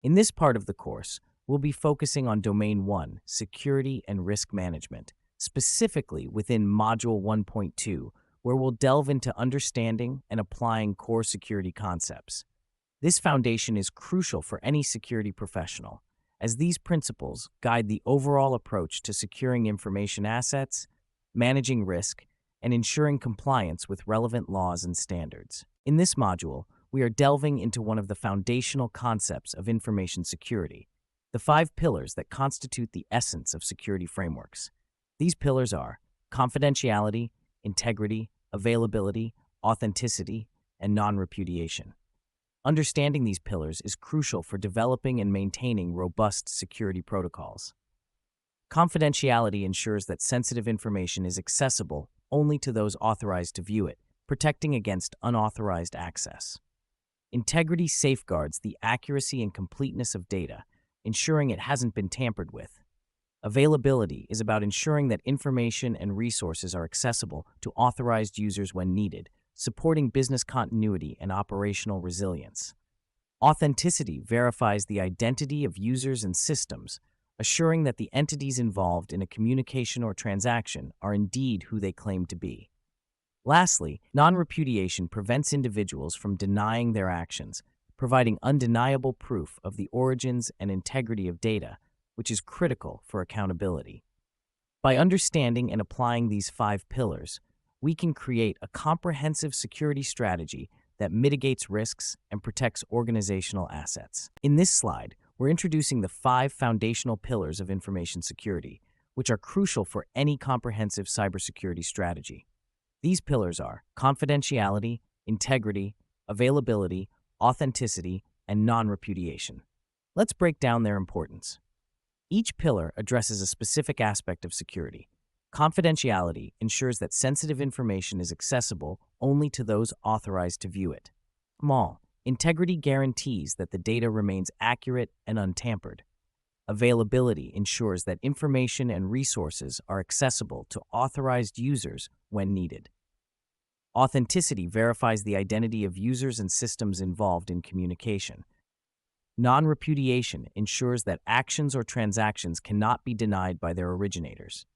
In this part of the course, we'll be focusing on Domain 1, Security and Risk Management, specifically within Module 1.2, where we'll delve into understanding and applying core security concepts. This foundation is crucial for any security professional, as these principles guide the overall approach to securing information assets, managing risk, and ensuring compliance with relevant laws and standards. In this module, we are delving into one of the foundational concepts of information security, the 5 pillars that constitute the essence of security frameworks. These pillars are confidentiality, integrity, availability, authenticity, and non-repudiation. Understanding these pillars is crucial for developing and maintaining robust security protocols. Confidentiality ensures that sensitive information is accessible only to those authorized to view it, protecting against unauthorized access. Integrity safeguards the accuracy and completeness of data, ensuring it hasn't been tampered with. Availability is about ensuring that information and resources are accessible to authorized users when needed, supporting business continuity and operational resilience. Authenticity verifies the identity of users and systems, assuring that the entities involved in a communication or transaction are indeed who they claim to be. Lastly, non-repudiation prevents individuals from denying their actions, providing undeniable proof of the origins and integrity of data, which is critical for accountability. By understanding and applying these 5 pillars, we can create a comprehensive security strategy that mitigates risks and protects organizational assets. In this slide, we're introducing the 5 foundational pillars of information security, which are crucial for any comprehensive cybersecurity strategy. These pillars are confidentiality, integrity, availability, authenticity, and non-repudiation. Let's break down their importance. Each pillar addresses a specific aspect of security. Confidentiality ensures that sensitive information is accessible only to those authorized to view it. Integrity guarantees that the data remains accurate and untampered. Availability ensures that information and resources are accessible to authorized users when needed. Authenticity verifies the identity of users and systems involved in communication. Non-repudiation ensures that actions or transactions cannot be denied by their originators.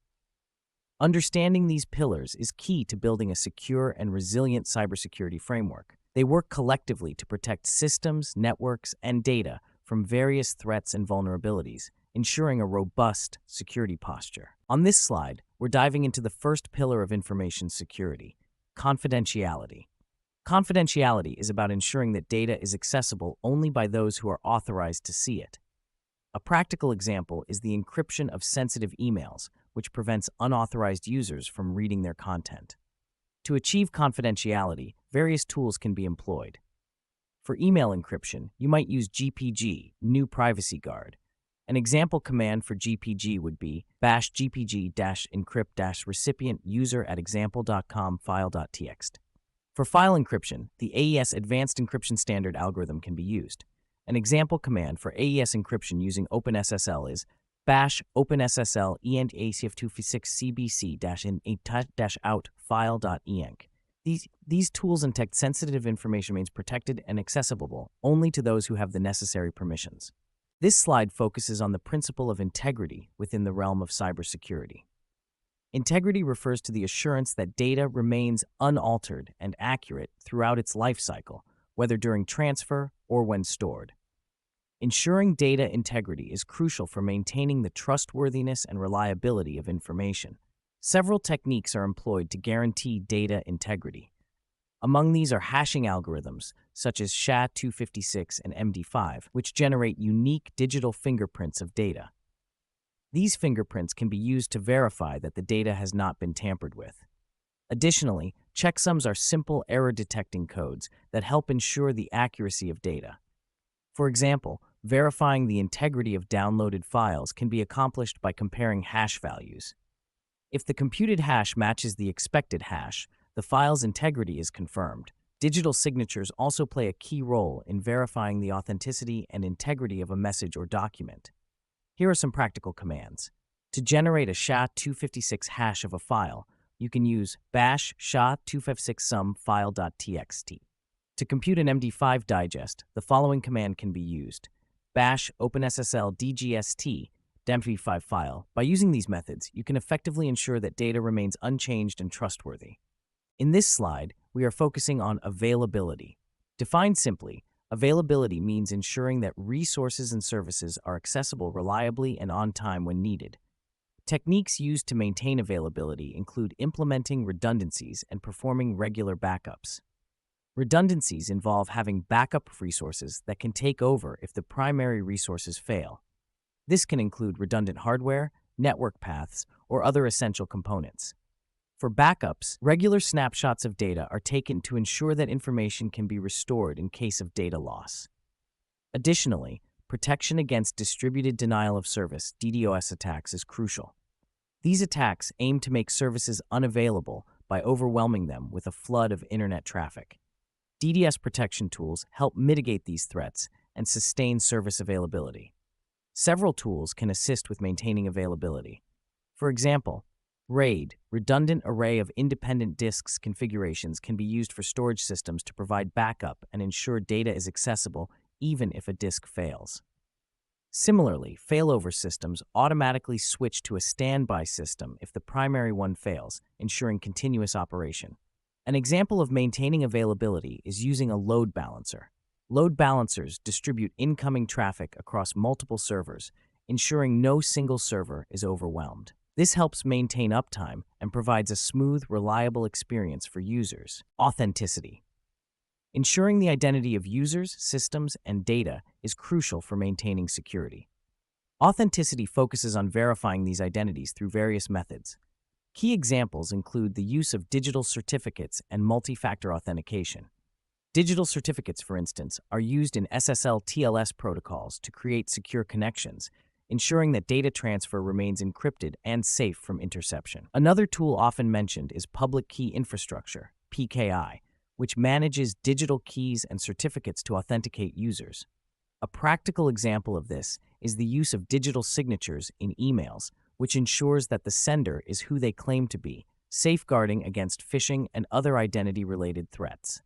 Understanding these pillars is key to building a secure and resilient cybersecurity framework. They work collectively to protect systems, networks, and data from various threats and vulnerabilities, ensuring a robust security posture. On this slide, we're diving into the first pillar of information security, confidentiality. Confidentiality is about ensuring that data is accessible only by those who are authorized to see it. A practical example is the encryption of sensitive emails, which prevents unauthorized users from reading their content. To achieve confidentiality, various tools can be employed. For email encryption, you might use GPG, New Privacy Guard. An example command for GPG would be bash gpg-encrypt-recipient user@example.com file.txt. For file encryption, the AES Advanced Encryption Standard algorithm can be used. An example command for AES encryption using OpenSSL is bash OpenSSL ENT-ACF256CBC-in-out file.enc. These tools detect sensitive information remains protected and accessible only to those who have the necessary permissions. This slide focuses on the principle of integrity within the realm of cybersecurity. Integrity refers to the assurance that data remains unaltered and accurate throughout its life cycle, whether during transfer or when stored. Ensuring data integrity is crucial for maintaining the trustworthiness and reliability of information. Several techniques are employed to guarantee data integrity. Among these are hashing algorithms, such as SHA-256 and MD5, which generate unique digital fingerprints of data. These fingerprints can be used to verify that the data has not been tampered with. Additionally, checksums are simple error-detecting codes that help ensure the accuracy of data. For example, verifying the integrity of downloaded files can be accomplished by comparing hash values. If the computed hash matches the expected hash, the file's integrity is confirmed. Digital signatures also play a key role in verifying the authenticity and integrity of a message or document. Here are some practical commands. To generate a SHA-256 hash of a file, you can use bash SHA-256sum file.txt. To compute an MD5 digest, the following command can be used. bash, OpenSSL, DGST, DEMP5 file. By using these methods, you can effectively ensure that data remains unchanged and trustworthy. In this slide, we are focusing on availability. Defined simply, availability means ensuring that resources and services are accessible reliably and on time when needed. Techniques used to maintain availability include implementing redundancies and performing regular backups. Redundancies involve having backup resources that can take over if the primary resources fail. This can include redundant hardware, network paths, or other essential components. For backups, regular snapshots of data are taken to ensure that information can be restored in case of data loss. Additionally, protection against distributed denial of service (DDoS) attacks is crucial. These attacks aim to make services unavailable by overwhelming them with a flood of internet traffic. DDoS protection tools help mitigate these threats and sustain service availability. Several tools can assist with maintaining availability. For example, RAID, redundant array of independent disks configurations, can be used for storage systems to provide backup and ensure data is accessible even if a disk fails. Similarly, failover systems automatically switch to a standby system if the primary one fails, ensuring continuous operation. An example of maintaining availability is using a load balancer. Load balancers distribute incoming traffic across multiple servers, ensuring no single server is overwhelmed. This helps maintain uptime and provides a smooth, reliable experience for users. Authenticity. Ensuring the identity of users, systems, and data is crucial for maintaining security. Authenticity focuses on verifying these identities through various methods. Key examples include the use of digital certificates and multi-factor authentication. Digital certificates, for instance, are used in SSL/TLS protocols to create secure connections, ensuring that data transfer remains encrypted and safe from interception. Another tool often mentioned is Public Key Infrastructure, PKI, which manages digital keys and certificates to authenticate users. A practical example of this is the use of digital signatures in emails, which ensures that the sender is who they claim to be, safeguarding against phishing and other identity-related threats.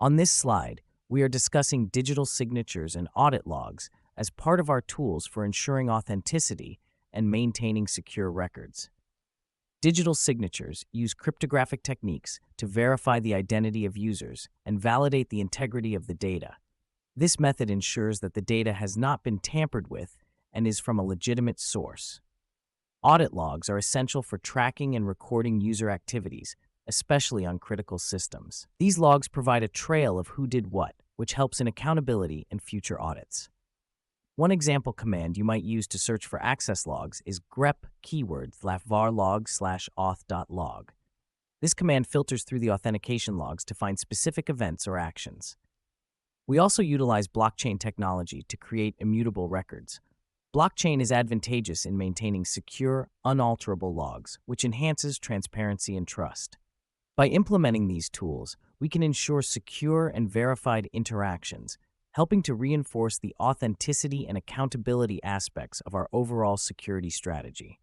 On this slide, we are discussing digital signatures and audit logs as part of our tools for ensuring authenticity and maintaining secure records. Digital signatures use cryptographic techniques to verify the identity of users and validate the integrity of the data. This method ensures that the data has not been tampered with and is from a legitimate source. Audit logs are essential for tracking and recording user activities, especially on critical systems. These logs provide a trail of who did what, which helps in accountability and future audits. One example command you might use to search for access logs is grep keyword /var/log/auth.log. This command filters through the authentication logs to find specific events or actions. We also utilize blockchain technology to create immutable records. Blockchain is advantageous in maintaining secure, unalterable logs, which enhances transparency and trust. By implementing these tools, we can ensure secure and verified interactions, helping to reinforce the authenticity and accountability aspects of our overall security strategy.